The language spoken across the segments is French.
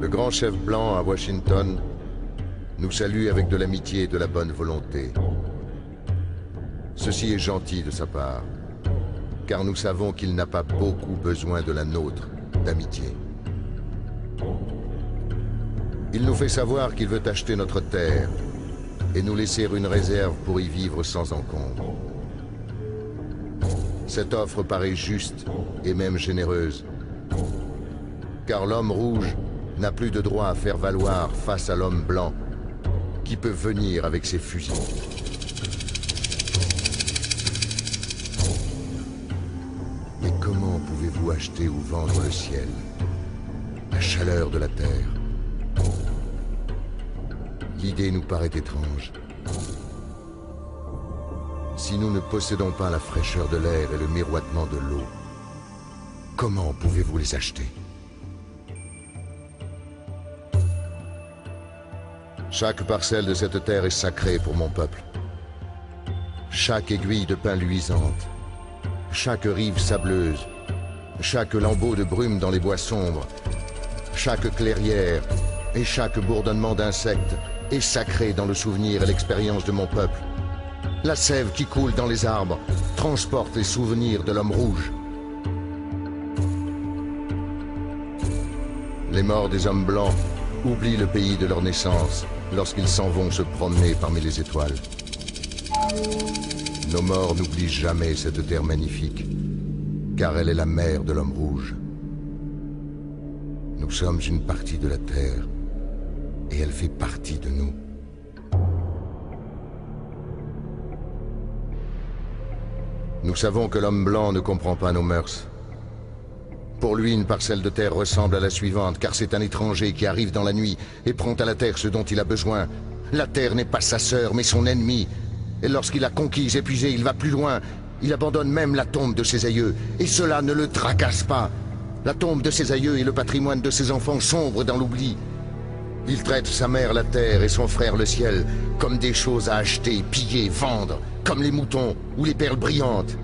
Le grand chef blanc à Washington nous salue avec de l'amitié et de la bonne volonté. Ceci est gentil de sa part, car nous savons qu'il n'a pas beaucoup besoin de la nôtre, d'amitié. Il nous fait savoir qu'il veut acheter notre terre et nous laisser une réserve pour y vivre sans encombre. Cette offre paraît juste et même généreuse, car l'homme rouge n'a plus de droit à faire valoir face à l'homme blanc qui peut venir avec ses fusils. Mais comment pouvez-vous acheter ou vendre le ciel, la chaleur de la terre? L'idée nous paraît étrange. Si nous ne possédons pas la fraîcheur de l'air et le miroitement de l'eau, comment pouvez-vous les acheter? Chaque parcelle de cette terre est sacrée pour mon peuple. Chaque aiguille de pin luisante, chaque rive sableuse, chaque lambeau de brume dans les bois sombres, chaque clairière et chaque bourdonnement d'insectes est sacré dans le souvenir et l'expérience de mon peuple. La sève qui coule dans les arbres transporte les souvenirs de l'homme rouge. Les morts des hommes blancs oublient le pays de leur naissance lorsqu'ils s'en vont se promener parmi les étoiles. Nos morts n'oublient jamais cette terre magnifique, car elle est la mère de l'homme rouge. Nous sommes une partie de la terre, et elle fait partie de nous. Nous savons que l'homme blanc ne comprend pas nos mœurs. Pour lui, une parcelle de terre ressemble à la suivante, car c'est un étranger qui arrive dans la nuit et prend à la terre ce dont il a besoin. La terre n'est pas sa sœur, mais son ennemi. Et lorsqu'il l'a conquise, épuisée, il va plus loin. Il abandonne même la tombe de ses aïeux. Et cela ne le tracasse pas. La tombe de ses aïeux et le patrimoine de ses enfants sombrent dans l'oubli. Il traite sa mère la terre et son frère le ciel comme des choses à acheter, piller, vendre, comme les moutons ou les perles brillantes.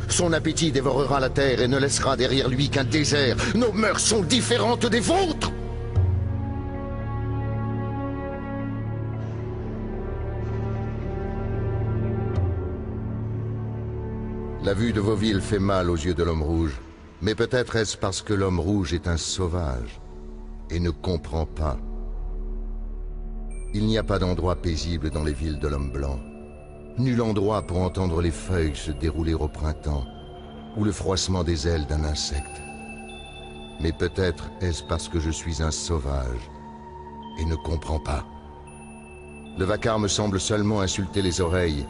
Son appétit dévorera la terre et ne laissera derrière lui qu'un désert. Nos mœurs sont différentes des vôtres. La vue de vos villes fait mal aux yeux de l'homme rouge. Mais peut-être est-ce parce que l'homme rouge est un sauvage et ne comprend pas. Il n'y a pas d'endroit paisible dans les villes de l'homme blanc. Nul endroit pour entendre les feuilles se dérouler au printemps ou le froissement des ailes d'un insecte. Mais peut-être est-ce parce que je suis un sauvage et ne comprends pas. Le vacarme semble seulement insulter les oreilles.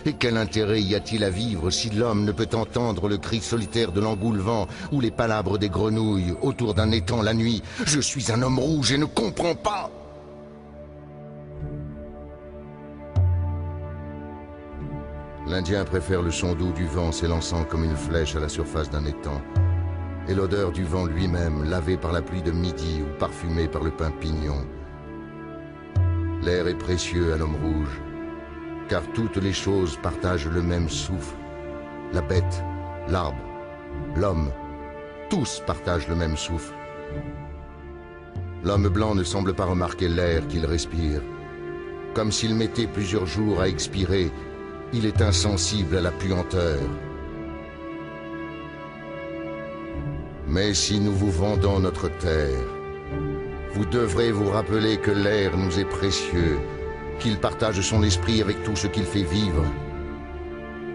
Et quel intérêt y a-t-il à vivre si l'homme ne peut entendre le cri solitaire de l'engoulevent ou les palabres des grenouilles autour d'un étang la nuit? Je suis un homme rouge et ne comprends pas. L'Indien préfère le son doux du vent s'élançant comme une flèche à la surface d'un étang, et l'odeur du vent lui-même, lavé par la pluie de midi ou parfumé par le pin pignon. L'air est précieux à l'homme rouge, car toutes les choses partagent le même souffle. La bête, l'arbre, l'homme, tous partagent le même souffle. L'homme blanc ne semble pas remarquer l'air qu'il respire. Comme s'il mettait plusieurs jours à expirer, il est insensible à la puanteur. Mais si nous vous vendons notre terre, vous devrez vous rappeler que l'air nous est précieux, qu'il partage son esprit avec tout ce qu'il fait vivre.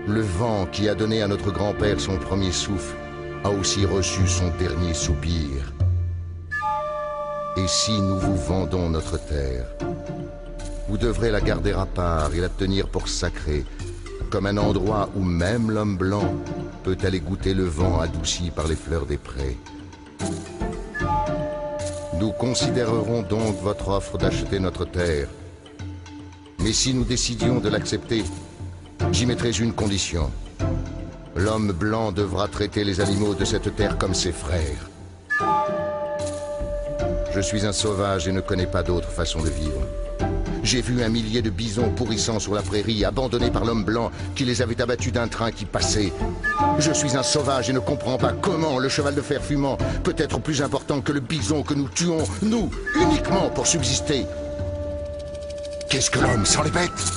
Le vent qui a donné à notre grand-père son premier souffle a aussi reçu son dernier soupir. Et si nous vous vendons notre terre, vous devrez la garder à part et la tenir pour sacrée, comme un endroit où même l'homme blanc peut aller goûter le vent adouci par les fleurs des prés. Nous considérerons donc votre offre d'acheter notre terre. Mais si nous décidions de l'accepter, j'y mettrai une condition. L'homme blanc devra traiter les animaux de cette terre comme ses frères. Je suis un sauvage et ne connais pas d'autre façon de vivre. J'ai vu un millier de bisons pourrissant sur la prairie, abandonnés par l'homme blanc qui les avait abattus d'un train qui passait. Je suis un sauvage et ne comprends pas comment le cheval de fer fumant peut être plus important que le bison que nous tuons, nous, uniquement pour subsister. Qu'est-ce que l'homme sans les bêtes?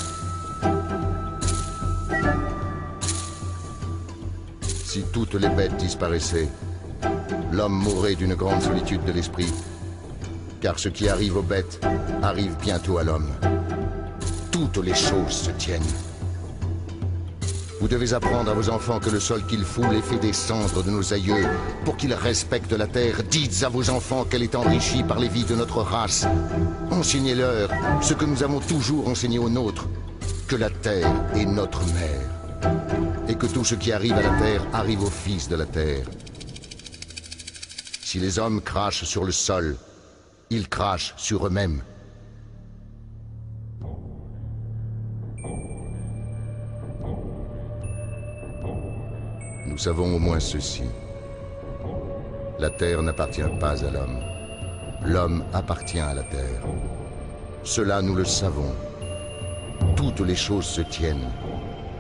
Si toutes les bêtes disparaissaient, l'homme mourrait d'une grande solitude de l'esprit. Car ce qui arrive aux bêtes arrive bientôt à l'homme. Toutes les choses se tiennent. Vous devez apprendre à vos enfants que le sol qu'ils foulent est fait des cendres de nos aïeux. Pour qu'ils respectent la terre, dites à vos enfants qu'elle est enrichie par les vies de notre race. Enseignez-leur ce que nous avons toujours enseigné aux nôtres, que la terre est notre mère. Et que tout ce qui arrive à la terre arrive aux fils de la terre. Si les hommes crachent sur le sol, ils crachent sur eux-mêmes. Nous savons au moins ceci. La terre n'appartient pas à l'homme. L'homme appartient à la terre. Cela, nous le savons. Toutes les choses se tiennent,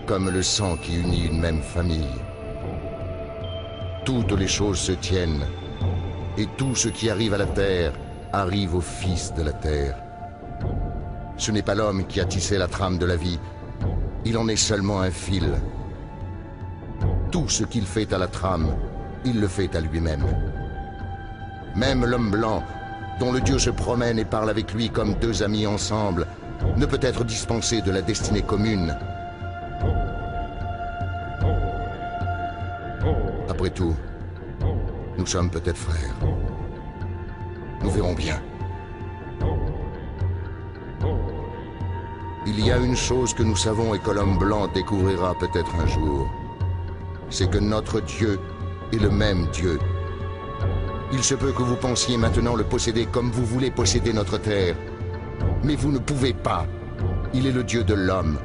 comme le sang qui unit une même famille. Toutes les choses se tiennent, et tout ce qui arrive à la terre arrive aux fils de la terre. Ce n'est pas l'homme qui a tissé la trame de la vie, il en est seulement un fil. Tout ce qu'il fait à la trame, il le fait à lui-même. Même l'homme blanc, dont le Dieu se promène et parle avec lui comme deux amis ensemble, ne peut être dispensé de la destinée commune. Après tout, nous sommes peut-être frères. Nous verrons bien. Il y a une chose que nous savons et que l'homme blanc découvrira peut-être un jour. C'est que notre Dieu est le même Dieu. Il se peut que vous pensiez maintenant le posséder comme vous voulez posséder notre terre. Mais vous ne pouvez pas. Il est le Dieu de l'homme,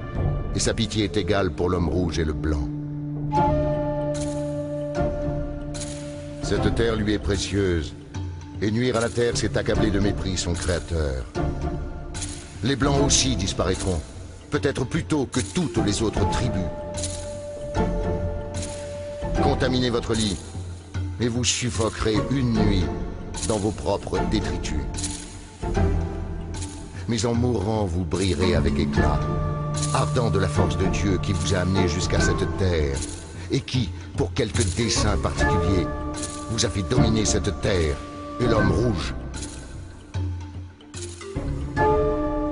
et sa pitié est égale pour l'homme rouge et le blanc. Cette terre lui est précieuse. Et nuire à la terre, c'est accabler de mépris son créateur. Les Blancs aussi disparaîtront, peut-être plus tôt que toutes les autres tribus. Contaminez votre lit, et vous suffoquerez une nuit dans vos propres détritus. Mais en mourant, vous brillerez avec éclat, ardent de la force de Dieu qui vous a amené jusqu'à cette terre, et qui, pour quelque dessein particulier, vous a fait dominer cette terre et l'homme rouge.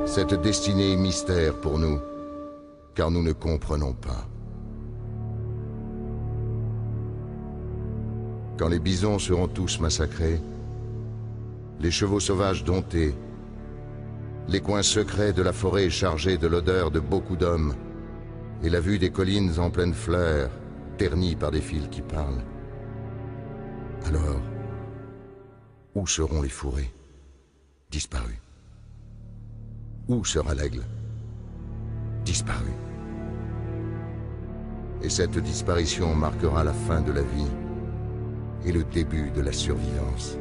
Cette destinée est mystère pour nous, car nous ne comprenons pas. Quand les bisons seront tous massacrés, les chevaux sauvages domptés, les coins secrets de la forêt chargés de l'odeur de beaucoup d'hommes, et la vue des collines en pleine fleur, ternies par des fils qui parlent, alors, où seront les fourrés? Disparus. Où sera l'aigle? Disparu. Et cette disparition marquera la fin de la vie et le début de la survivance.